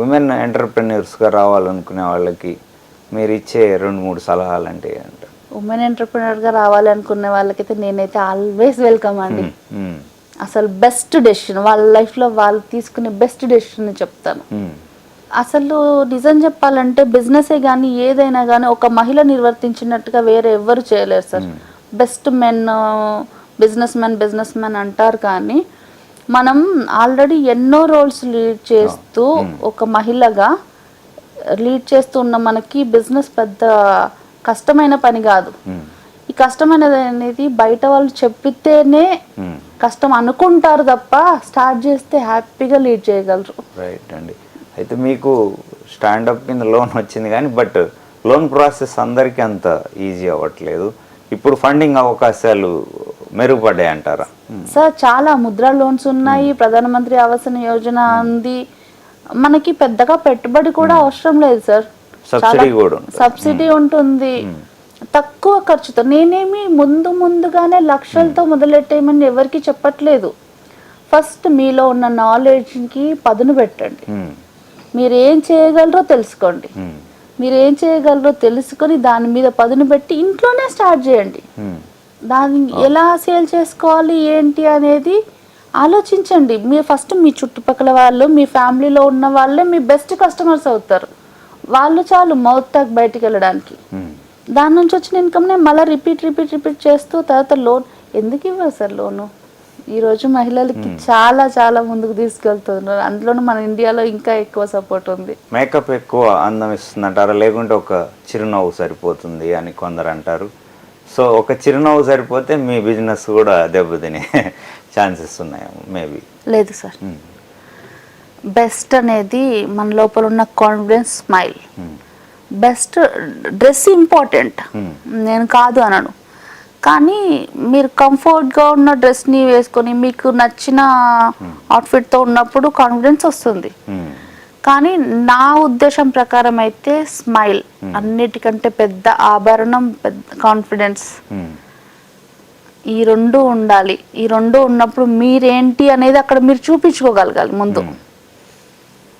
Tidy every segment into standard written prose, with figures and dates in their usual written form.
Women ఎంటర్‌ప్రెన్యూర్స్‌గా రావాలనుకునే వాళ్ళకి మీరు ఇచ్చే 2-3 సలహాలు అంటే ఏంటి? ఉమెన్ ఎంటర్‌ప్రెన్యూర్‌గా రావాలనుకునే వాళ్ళకైతే నేనైతే ఆల్వేస్ వెల్కమ్ అండి. అసలు బెస్ట్ డెసిషన్ వాళ్ళ లైఫ్‌లో వాళ్ళు తీసుకునే బెస్ట్ డెసిషన్ చెప్తాను. అసలు నిజం చెప్పాలంటే బిజినెసే కానీ ఏదైనా కానీ ఒక మహిళ నిర్వర్తించినట్టుగా వేరే ఎవ్వరు చేయలేరు sir. Best men business man అంటారు కానీ మనం ఆల్రెడీ ఎన్నో రోల్స్ లీడ్ చేస్తూ ఒక మహిళగా లీడ్ చేస్తూ ఉన్న మనకి బిజినెస్ పెద్ద కష్టమైన పని కాదు. ఈ కష్టమైనది అనేది బయట వాళ్ళు చెప్పితేనే కష్టం అనుకుంటారు తప్ప స్టార్ట్ చేస్తే హ్యాపీగా లీడ్ చేయగలరు. రైట్ అండి. అయితే మీకు స్టాండప్ కింద లోన్ వచ్చింది కానీ బట్ లోన్ ప్రాసెస్ అందరికీ అంత ఈజీ అవ్వట్లేదు. ఇప్పుడు ఫండింగ్ అవకాశాలు మెరుగుపడ్డాయి అంటారా? సార్ చాలా ముద్రా లోన్స్ ఉన్నాయి, ప్రధానమంత్రి ఆవాస్ యోజన ఉంది. మనకి పెద్దగా పెట్టుబడి కూడా అవసరం లేదు సార్. సబ్సిడీ ఉంటుంది, తక్కువ ఖర్చుతో. నేనేమి ముందుగానే లక్షలతో మొదలెట్టేయమని ఎవరికి చెప్పట్లేదు. ఫస్ట్ మీలో ఉన్న నాలెడ్జ్కి పదును పెట్టండి. మీరు ఏం చేయగలరో తెలుసుకోండి. మీరు ఏం చేయగలరో తెలుసుకొని దాని మీద పదును పెట్టి ఇంట్లోనే స్టార్ట్ చేయండి. దాన్ని ఎలా సేల్ చేసుకోవాలి ఏంటి అనేది ఆలోచించండి. మీరు ఫస్ట్ మీ చుట్టుపక్కల వాళ్ళు, మీ ఫ్యామిలీలో ఉన్న వాళ్ళే మీ బెస్ట్ కస్టమర్స్ అవుతారు. వాళ్ళు చాలు మౌత్ టాక్ బయటికి వెళ్ళడానికి. దాని నుంచి వచ్చిన ఇన్కమ్నే మళ్ళీ రిపీట్ చేస్తూ తర్వాత లోన్ ఎందుకు ఇవ్వరు సార్? లోను ఈరోజు మహిళలకి చాలా చాలా ముందుకు తీసుకెళ్తున్నారు. అందులోనూ మన ఇండియాలో ఇంకా ఎక్కువ సపోర్ట్ ఉంది. మేకప్ ఎక్కువ అందం ఇస్తుంది అంటారా, లేకుంటే ఒక చిరునవ్వు సరిపోతుంది అని కొందరు అంటారు. సో ఒక చిరునవ్వు సరిపోతే మీ బిజినెస్ కూడా దెబ్బతినే ఛాన్సెస్ ఉన్నాయి మేబీ? లేదు సార్, బెస్ట్ అనేది మన లోపల ఉన్న confidence, smile. Best dress important, నేను కాదు అనను. కానీ మీరు కంఫర్ట్గా ఉన్న డ్రెస్ని వేసుకొని మీకు నచ్చిన అవుట్ఫిట్తో ఉన్నప్పుడు కాన్ఫిడెన్స్ వస్తుంది. కానీ నా ఉద్దేశం ప్రకారం అయితే స్మైల్ అన్నిటికంటే పెద్ద ఆభరణం, పెద్ద కాన్ఫిడెన్స్. ఈ రెండు ఉండాలి. ఈ రెండు ఉన్నప్పుడు మీరేంటి అనేది అక్కడ మీరు చూపించుకోగలగాలి ముందు.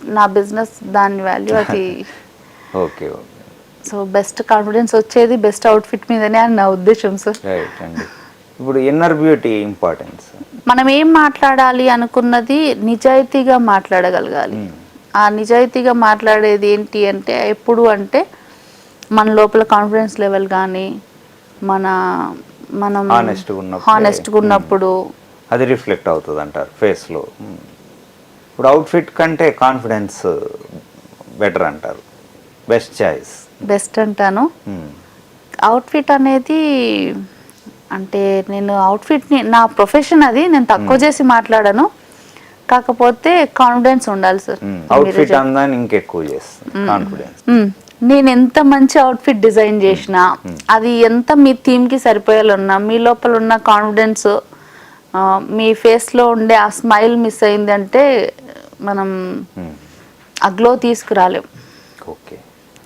నా బిజినెస్ దాని వాల్యూ అది. ఓకే. సో బెస్ట్ కాన్ఫిడెన్స్ వచ్చేది బెస్ట్ అవుట్ఫిట్ మీదనే అని నా ఉద్దేశం సార్. ఇప్పుడు ఇన్నర్ బ్యూటీ ఇంపార్టెన్స్. మనం ఏం మాట్లాడాలి అనుకున్నది నిజాయితీగా మాట్లాడగలగాలి. ఆ నిజాయితీగా మాట్లాడేది ఏంటి అంటే ఎప్పుడు అంటే మన లోపల కాన్ఫిడెన్స్ లెవెల్ కానీ మనం హానెస్ట్గా ఉన్నప్పుడు అది రిఫ్లెక్ట్ అవుతుంది అంటారు ఫేస్లో. ఇప్పుడు అవుట్ఫిట్ కంటే కాన్ఫిడెన్స్ బెటర్ అంటారు. బెస్ట్ చాయిస్ బెస్ట్ అంటాను. అవుట్ఫిట్ అనేది అంటే నేను అవుట్ఫిట్ని నా ప్రొఫెషన్ అది, నేను తక్కువ చేసి మాట్లాడను. కాకపోతే కాన్ఫిడెన్స్ ఉండాలి సార్. అవుట్ఫిట్ అందాన్ని ఇంకెక్కువ చేస్తుంది కాన్ఫిడెన్స్. నేను ఎంత మంచి అవుట్ఫిట్ డిజైన్ చేసినా అది ఎంత మీ థీమ్కి సరిపోయేలా మీ లోపల ఉన్న కాన్ఫిడెన్స్, మీ ఫేస్లో ఉండే ఆ స్మైల్ మిస్ అయింది అంటే మనం ఆ గ్లో తీసుకురాలేం. ఓకే.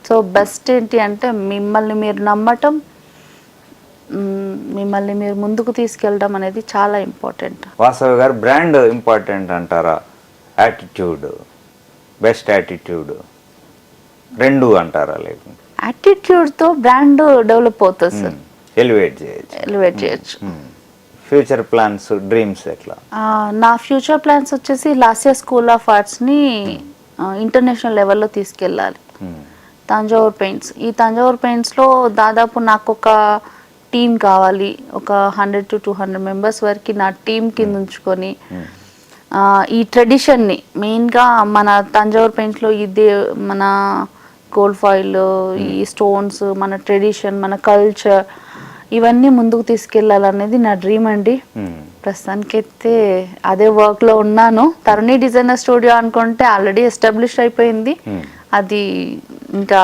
సో బెస్ట్ ఏంటి అంటే మిమ్మల్ని మీరు నమ్మటం, మిమ్మల్ని మీరు ముందుకు తీసుకెళ్ళడం అనేది చాలా ఇంపార్టెంట్. వాసవి గారు, బ్రాండ్ ఇంపార్టెంట్ అంటారా, యాటిట్యూడ్, బెస్ట్ యాటిట్యూడ్ రెండు అంటారా? లేకుంటే యాటిట్యూడ్తో బ్రాండ్ డెవలప్ అవుతుంది సార్, ఎలివేట్ చేయొచ్చు. ఫ్యూచర్ ప్లాన్స్, డ్రీమ్స్ ఎట్లా? నా ఫ్యూచర్ ప్లాన్స్ వచ్చేసి లాస్యా స్కూల్ ఆఫ్ ఆర్ట్స్ని ఇంటర్నేషనల్ లెవెల్లో తీసుకెళ్ళాలి. తంజావూర్ పెయింట్స్, ఈ తంజావూర్ పెయింట్స్లో దాదాపు నాకు ఒక టీం కావాలి. ఒక 100 to 200 మెంబర్స్ వరకు నా టీం కింద ఉంచుకొని ఈ ట్రెడిషన్ని మెయిన్గా మన తంజావూర్ పెయింట్స్లో ఇది మన గోల్డ్ ఫాయిల్, ఈ స్టోన్స్, మన ట్రెడిషన్, మన కల్చర్ ఇవన్నీ ముందుకు తీసుకెళ్ళాలనేది నా డ్రీమ్ అండి. ప్రస్తుతానికైతే అదే వర్క్లో ఉన్నాను. తరుణి డిజైనర్ స్టూడియో అనుకుంటే ఆల్రెడీ ఎస్టాబ్లిష్ అయిపోయింది. అది ఇంకా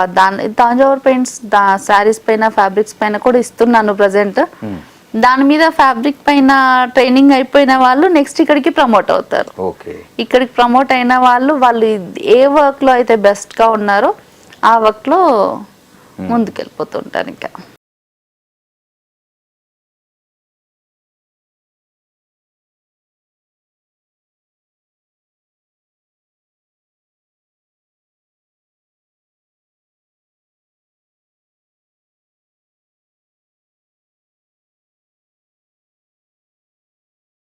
తంజావూర్ పెయింట్స్ శారీస్ పైన, ఫ్యాబ్రిక్స్ పైన కూడా ఇస్తున్నాను ప్రజెంట్. దాని మీద ఫ్యాబ్రిక్ పైన ట్రైనింగ్ అయిపోయిన వాళ్ళు నెక్స్ట్ ఇక్కడికి ప్రమోట్ అవుతారు. ఇక్కడికి ప్రమోట్ అయిన వాళ్ళు ఏ వర్క్లో అయితే బెస్ట్గా ఉన్నారో ఆ వర్క్లో ముందుకెళ్ళిపోతుంటారు ఇంకా.